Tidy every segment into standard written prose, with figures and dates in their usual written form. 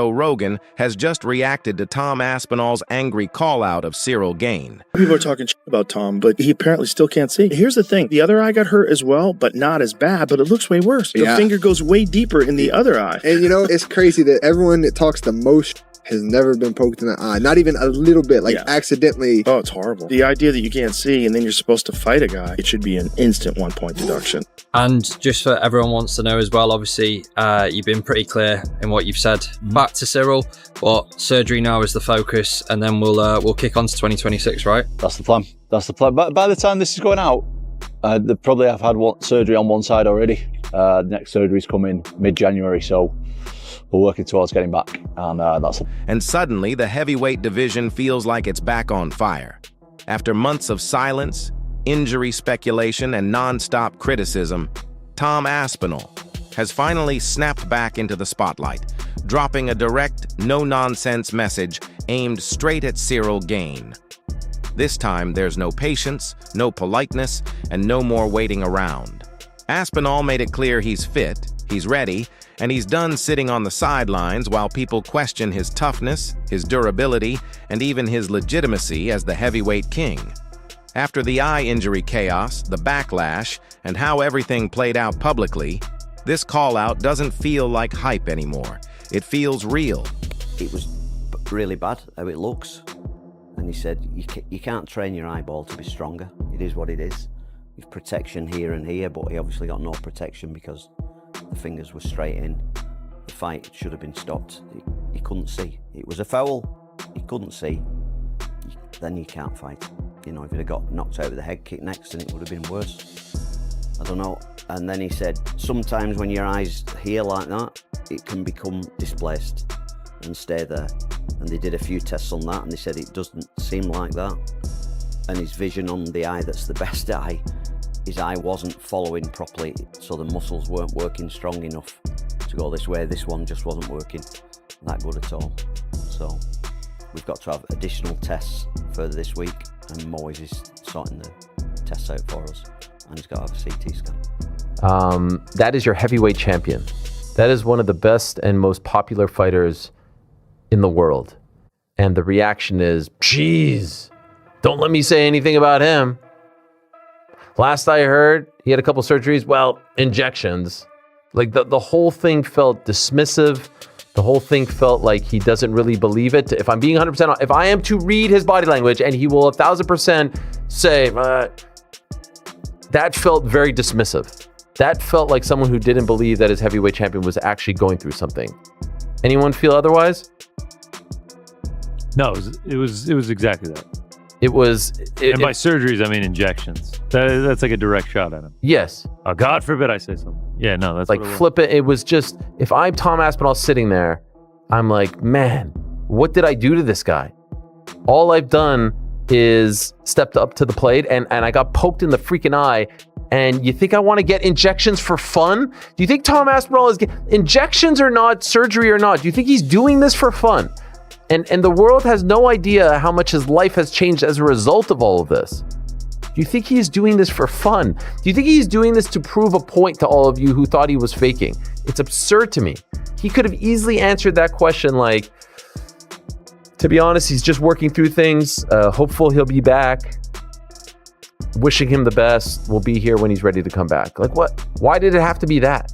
Rogan has just reacted to Tom Aspinall's angry call-out of Cyril Gane. People are talking shit about Tom, but he apparently still can't see. Here's the thing. The other eye got hurt as well, but not as bad, but it looks way worse. The finger goes way deeper in the other eye. And you know, it's crazy that everyone that talks the most has never been poked in the eye. Not even a little bit, like accidentally. Oh, it's horrible. The idea that you can't see and then you're supposed to fight a guy, it should be an instant 1-point deduction. And just for everyone wants to know as well, obviously, you've been pretty clear in what you've said back to Cyril, but surgery now is the focus, and then we'll kick on to 2026, right? That's the plan. That's the plan. But by the time this is going out, they probably have had surgery on one side already. The next surgery's coming mid-January, so we're working towards getting back, and that's it. And suddenly, the heavyweight division feels like it's back on fire. After months of silence, injury speculation, and non-stop criticism, Tom Aspinall has finally snapped back into the spotlight, dropping a direct, no-nonsense message aimed straight at Cyril Gane. This time, there's no patience, no politeness, and no more waiting around. Aspinall made it clear he's fit, he's ready, and he's done sitting on the sidelines while people question his toughness, his durability, and even his legitimacy as the heavyweight king. After the eye injury chaos, the backlash, and how everything played out publicly, this call-out doesn't feel like hype anymore. It feels real. It was really bad how it looks. And he said, you can't train your eyeball to be stronger. It is what it is. There's protection here and here, but he obviously got no protection because the fingers were straight in. The fight should have been stopped. He couldn't see. It was a foul. He couldn't see. Then you can't fight. You know, if he'd have got knocked out with a head kick next, then it would have been worse. I don't know. And then he said, sometimes when your eyes here like that, it can become displaced and stay there. And they did a few tests on that, and they said it doesn't seem like that. And his vision on the eye that's the best eye, his eye wasn't following properly, so the muscles weren't working strong enough to go this way. This one just wasn't working that good at all. So we've got to have additional tests further this week, and Moyes is sorting the tests out for us, and he's got to have a CT scan. That is your heavyweight champion. That is one of the best and most popular fighters in the world. And the reaction is, geez, don't let me say anything about him. Last I heard, he had a couple surgeries. Well, injections. Like the whole thing felt dismissive. The whole thing felt like he doesn't really believe it. If I'm being 100% honest, if I am to read his body language, and he will 1,000% say, that felt very dismissive. That felt like someone who didn't believe that his heavyweight champion was actually going through something. Anyone feel otherwise? No, it was exactly that. And by surgeries, I mean injections. That's like a direct shot at him. Yes. Oh, God forbid I say something. Yeah, no, that's like what it was. flip it. It was just, if I'm Tom Aspinall sitting there, I'm like, man, what did I do to this guy? All I've done is stepped up to the plate, and I got poked in the freaking eye. And you think I want to get injections for fun? Do you think Tom Aspinall is injections or not, surgery or not? Do you think he's doing this for fun? And the world has no idea how much his life has changed as a result of all of this. Do you think he's doing this for fun? Do you think he's doing this to prove a point to all of you who thought he was faking? It's absurd to me. He could have easily answered that question like, to be honest, he's just working through things. Hopeful he'll be back. Wishing him the best. We'll be here when he's ready to come back. Like what? Why did it have to be that?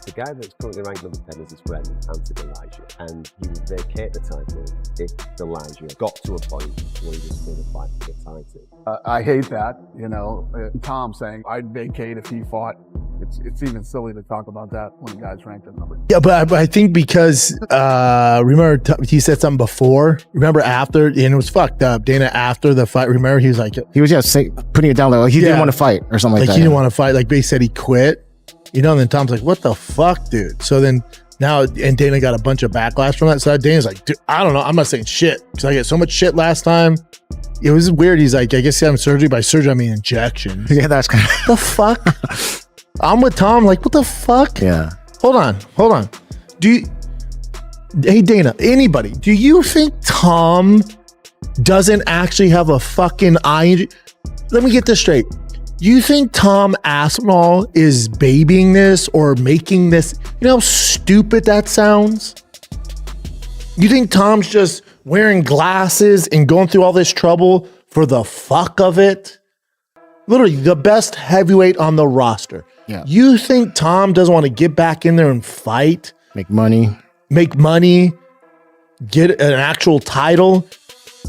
The guy that's currently ranked number 10 is his friend, Anthony Elijah, and he would vacate the title if Elijah got to a point where he was still a fight for the title. I hate that, you know, Tom saying I'd vacate if he fought. It's even silly to talk about that when the guy's ranked at number 10. Yeah, but I think because, remember he said something before, remember after, and it was fucked up, Dana after the fight, remember he was like, he was putting it down like he didn't want to fight or something like that. He didn't want to fight, like they said he quit. You know, and then Tom's like, what the fuck, dude? So then now, and Dana got a bunch of backlash from that. So Dana's like, dude, I don't know. I'm not saying shit because I get so much shit last time. It was weird. He's like, I guess he had surgery. By surgery, I mean injection. Yeah, that's kind of the fuck. I'm with Tom. Like, what the fuck? Yeah. Hold on. Hey, Dana, anybody, do you think Tom doesn't actually have a fucking eye injury? Let me get this straight. You think Tom Aspinall is babying this or making this? You know how stupid that sounds? You think Tom's just wearing glasses and going through all this trouble for the fuck of it? Literally the best heavyweight on the roster. Yeah. You think Tom doesn't want to get back in there and fight? Make money, get an actual title,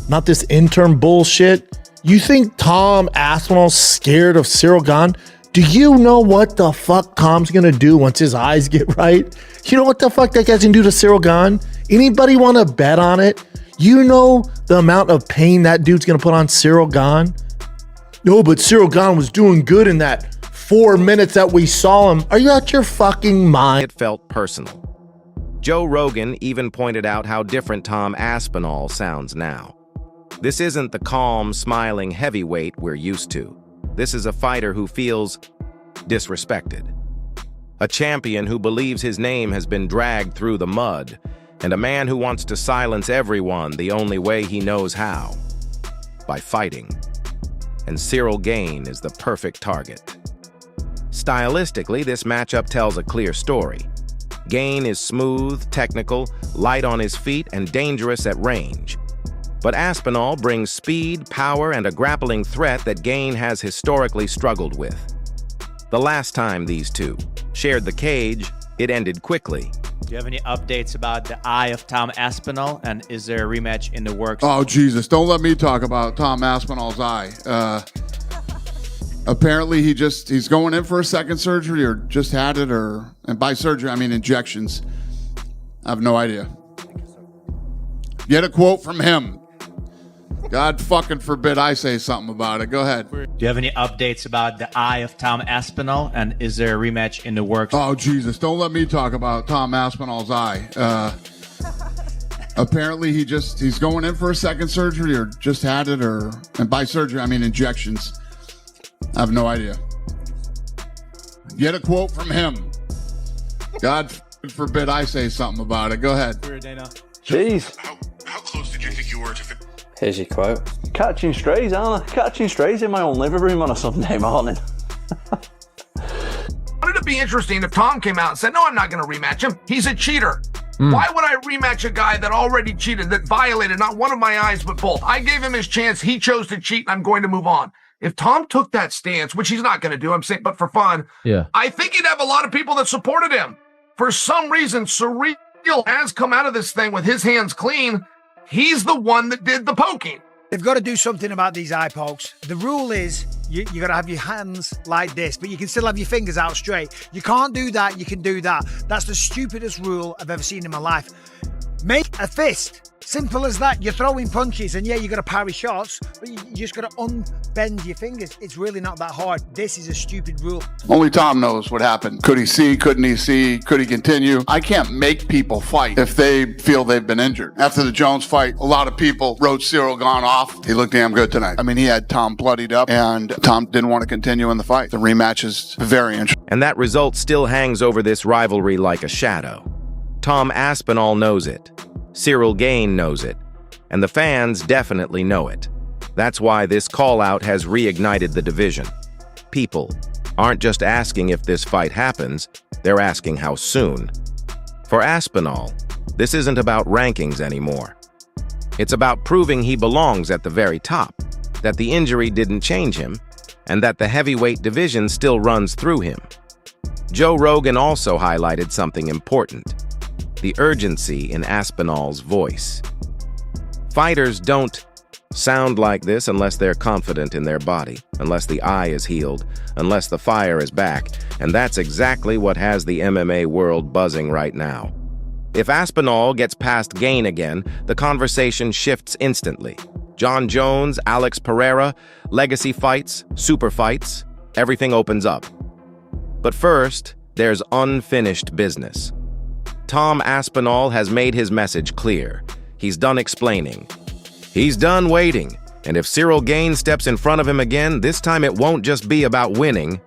not this interim bullshit. You think Tom Aspinall's scared of Cyril Gane? Do you know what the fuck Tom's gonna do once his eyes get right? You know what the fuck that guy's gonna do to Cyril Gane? Anybody want to bet on it? You know the amount of pain that dude's gonna put on Cyril Gane? No, but Cyril Gane was doing good in that 4 minutes that we saw him. Are you out your fucking mind? It felt personal. Joe Rogan even pointed out how different Tom Aspinall sounds now. This isn't the calm, smiling heavyweight we're used to. This is a fighter who feels disrespected. A champion who believes his name has been dragged through the mud, and a man who wants to silence everyone the only way he knows how, by fighting. And Cyril Gane is the perfect target. Stylistically, this matchup tells a clear story. Gane is smooth, technical, light on his feet, and dangerous at range. But Aspinall brings speed, power, and a grappling threat that Gane has historically struggled with. The last time these two shared the cage, it ended quickly. Do you have any updates about the eye of Tom Aspinall, and is there a rematch in the works? Oh, Jesus, don't let me talk about Tom Aspinall's eye. Apparently he's going in for a second surgery or just had it, and by surgery I mean injections. I have no idea. Get a quote from him. God fucking forbid I say something about it. Go ahead. Do you have any updates about the eye of Tom Aspinall, and is there a rematch in the works? Oh, Jesus, don't let me talk about Tom Aspinall's eye. Apparently he's going in for a second surgery or just had it, and by surgery I mean injections. I have no idea. Get a quote from him. God forbid I say something about it. Go ahead. Jeez. How close did you think you were to... Here's your quote. Catching strays, aren't I? Catching strays in my own living room on a Sunday morning. Wouldn't it be interesting if Tom came out and said, no, I'm not going to rematch him. He's a cheater. Why would I rematch a guy that already cheated, that violated not one of my eyes, but both? I gave him his chance. He chose to cheat, and I'm going to move on. If Tom took that stance, which he's not going to do, I'm saying, but for fun, I think he'd have a lot of people that supported him. For some reason, Cyril has come out of this thing with his hands clean. He's the one that did the poking. They've got to do something about these eye pokes. The rule is you got to have your hands like this, but you can still have your fingers out straight. You can't do that. You can do that. That's the stupidest rule I've ever seen in my life. Make a fist. Simple as that. You're throwing punches, and yeah, you got to parry shots, but you just got to unbend your fingers. It's really not that hard. This is a stupid rule. Only Tom knows what happened. Could he see? Couldn't he see? Could he continue? I can't make people fight if they feel they've been injured. After the Jones fight, a lot of people wrote Cyril Gane off. He looked damn good tonight. I mean, he had Tom bloodied up, and Tom didn't want to continue in the fight. The rematch is very interesting. And that result still hangs over this rivalry like a shadow. Tom Aspinall knows it. Cyril Gane knows it. And the fans definitely know it. That's why this call-out has reignited the division. People aren't just asking if this fight happens, they're asking how soon. For Aspinall, this isn't about rankings anymore. It's about proving he belongs at the very top, that the injury didn't change him, and that the heavyweight division still runs through him. Joe Rogan also highlighted something important: the urgency in Aspinall's voice. Fighters don't sound like this unless they're confident in their body, unless the eye is healed, unless the fire is back, and that's exactly what has the MMA world buzzing right now. If Aspinall gets past Gane again, the conversation shifts instantly. John Jones, Alex Pereira, legacy fights, super fights, everything opens up. But first, there's unfinished business. Tom Aspinall has made his message clear. He's done explaining. He's done waiting. And if Cyril Gane steps in front of him again, this time it won't just be about winning.